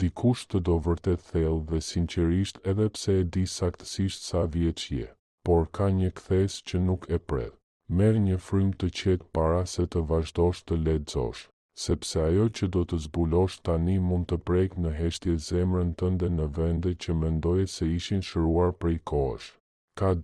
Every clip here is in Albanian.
Dikush të do vërtet thellë dhe sinqerisht edhe pse e di saktësisht sa vjeç je, por ka një kthes që nuk e pret. Merr një frymë të qetë para se të vazhdosh të lexosh, sepse ajo që do të zbulosh tani mund të prek në heshtje zemrën tënde në vende që mendoje se ishin shëruar prej kohësh. Ka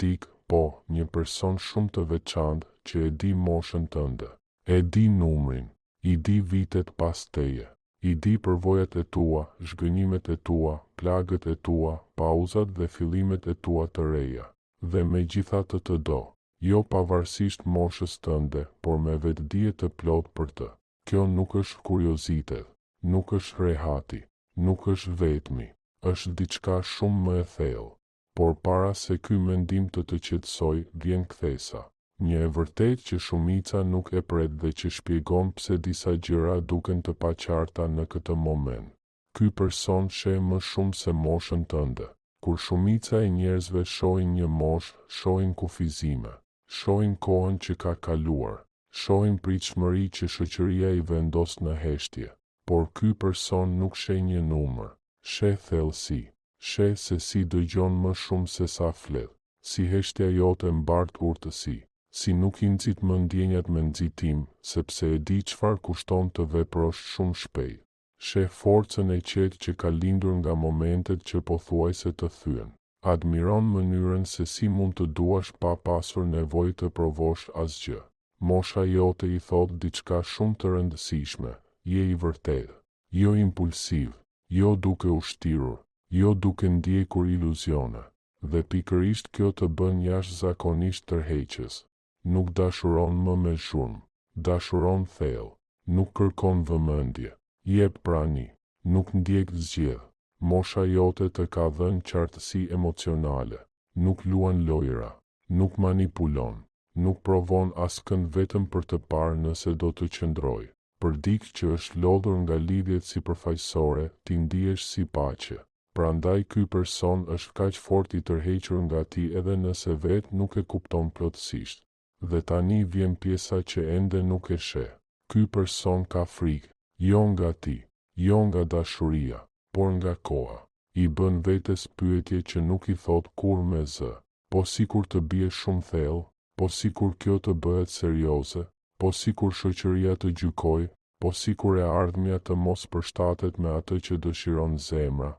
po, një person shumë të veçantë që e di moshën tënde, e di numrin, i di vitet pas teje, i di përvojat e tua, zhgënjimet e tua, plagët e tua, pauzat dhe fillimet e tua të reja, dhe megjithatë të do, jo pavarësisht moshës tënde, por me vetdije të plot për të. Kjo nuk është kuriozitet, nuk është rehati, nuk është vetmi, është diçka shumë më e thellë. Por para se ky mendim të qetësoj, vjen kthesa. Një e vërtet që shumica nuk e pret dhe që shpjegon pse disa gjëra duken të paqarta në këtë moment. Ky person sheh më shumë se moshën tënde. Kur shumica e njerëzve shohin një moshë, shohin kufizime, shohin kohën që ka kaluar, shohin pritshmëri që shoqëria i vendos në heshtje. Por ky person nuk sheh një numër, sheh thellësi, sheh se si dëgjon më shumë se sa flet, si heshtja jote mbart urtësi, si nuk I nxit më ndjenjat me nxitim, sepse e di çfarë kushton të veprosh shumë shpejt. Sheh forcën e qetë që ka lindur nga momentet që pothuajse të thyen. Admiron mënyrën se si mund të duash pa pasur nevojë të provosh asgjë. Mosha jote I thot diçka shumë të rëndësishme, je I vërtetë, jo impulsiv, jo duke u shtirur, jo duke ndjekur iluzione, dhe pikërisht kjo të bën jashtëzakonisht tërheqës. Nuk dashuron më me zhurmë, dashuron thellë, nuk kërkon vëmendje, jep prani, nuk ndjek zgjedh. Mosha jote të ka dhënë qartësi emocionale, nuk luan lojra, nuk manipulon, nuk provon askënd vetëm për të parë nëse do të qëndroj. Për dikë që është lodhur nga lidhjet sipërfaqësore, ti ndihesh si paqe. Prandaj ky person është kaq fort I tërhequr nga ti edhe nëse vetë nuk e kupton plotësisht. Dhe tani vjen pjesa që ende nuk e sheh. Ky person ka frikë, jo nga ti, jo nga dashuria, por nga koha. I bën vetes pyetje që nuk I thot kur me zë, po sikur të bie shumë thellë, po sikur kjo të bëhet serioze, po sikur shoqëria të gjykoj, po sikur e ardhmja të mos përshtatet me atë që dëshiron zemra,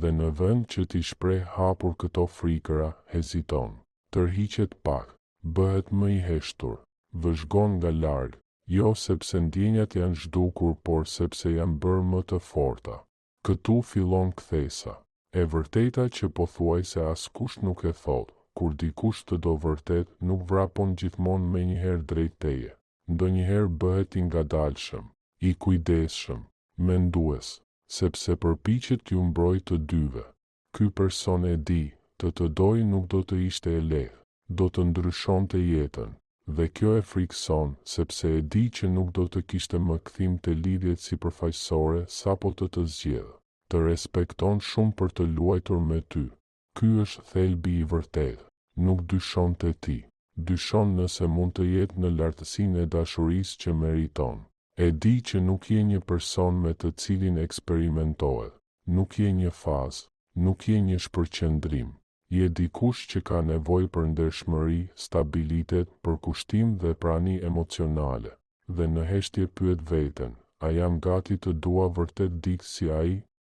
dhe në vend që t'i shpreh hapur këto frikëra, heziton, tërhiqet pak, bëhet më I heshtur, vëzhgon nga larg, jo sepse ndjenjat janë zhdukur, por sepse janë bërë më të forta. Këtu fillon kthesa, e vërteta që pothuajse askush nuk e thot, kur dikush të do vërtet nuk vrapon gjithmonë menjëherë drejt teje. Ndonjëherë bëhet I ngadalshëm, I kujdesshëm, mendues, sepse përpiqet t'ju mbrojë të dyve. Ky person e di, të doj nuk do të ishte e lehtë, do të ndryshonte jetën, dhe kjo e frikson, sepse e di që nuk do të kishte më kthim të lidhjet sipërfaqësore sapo të zgjedhë. Të respekton shumë për të luajtur me ty. Ky është thelbi I vërtetë, nuk dyshon te ti, dyshon nëse mund të jetë në lartësinë e dashurisë që meriton. E di që nuk je një person me të cilin eksperimentohet, nuk je një fazë, nuk je një shpërqendrim. Je dikush që ka nevojë për ndershmëri, stabilitet, përkushtim dhe prani emocionale. Dhe në heshtje pyet veten, a jam gati të dua vërtet dikë si ai?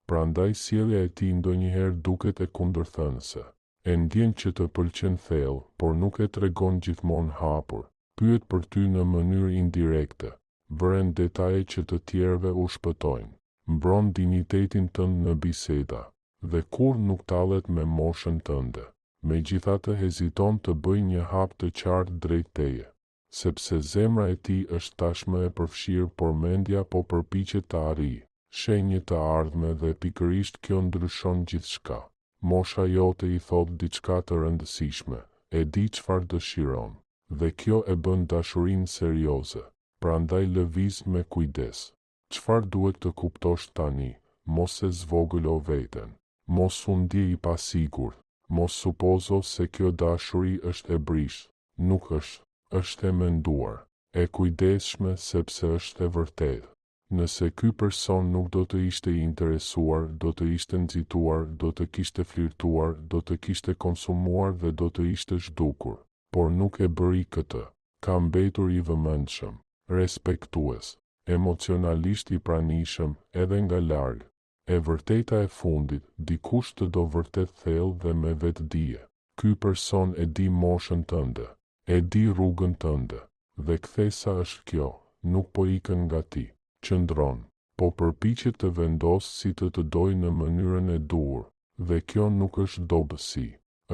Prandaj sjellja e tij ndonjëherë duket e kundërthënëse. E ndjen që të pëlqen thellë, por nuk e tregon gjithmonë hapur. Pyet për ty në mënyrë indirekte. Vëren detaje që të tjerëve u shpëtojnë. Mbron dinjitetin tënd në biseda. Dhe kur nuk tallet me moshën tënde. Megjithatë heziton të bëjë një hap të qartë drejt teje, sepse zemra e tij është tashmë e përfshirë, por mendja po përpiqet të arrijë shenjë të ardhme dhe pikërisht kjo ndryshon gjithçka. Mosha jote I thot diçka të rëndësishme, e di çfarë dëshiron, dhe kjo e bën dashurinë serioze. Prandaj lëviz me kujdes. Çfarë duhet të kuptosh tani? Mos e zvogëlo veten. Mos u ndje I pasigurt, mos supozo se kjo dashuri është e brishtë, nuk është, është e menduar, e kujdesshme sepse është e vërtetë. Nëse ky person nuk do të ishte i interesuar, do të ishte nxituar, do të kishte flirtuar, do të kishte konsumuar dhe do të ishte zhdukur. Por nuk e bëri këtë. Ka mbetur i vëmendshëm, respektues, emocionalisht i pranishëm edhe nga larg. E vërteta e fundit, dikush të do vërtet thellë dhe me vetdije. Ky person e di moshën tënde, e di rrugën tënde, dhe kthesa është kjo, nuk po ikën nga ti. Qëndron, po përpiqet të vendosë si të dojë në mënyrën e duhur, dhe kjo nuk është dobësi,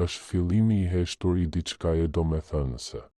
është fillimi i heshtur i diçkaje domethënëse.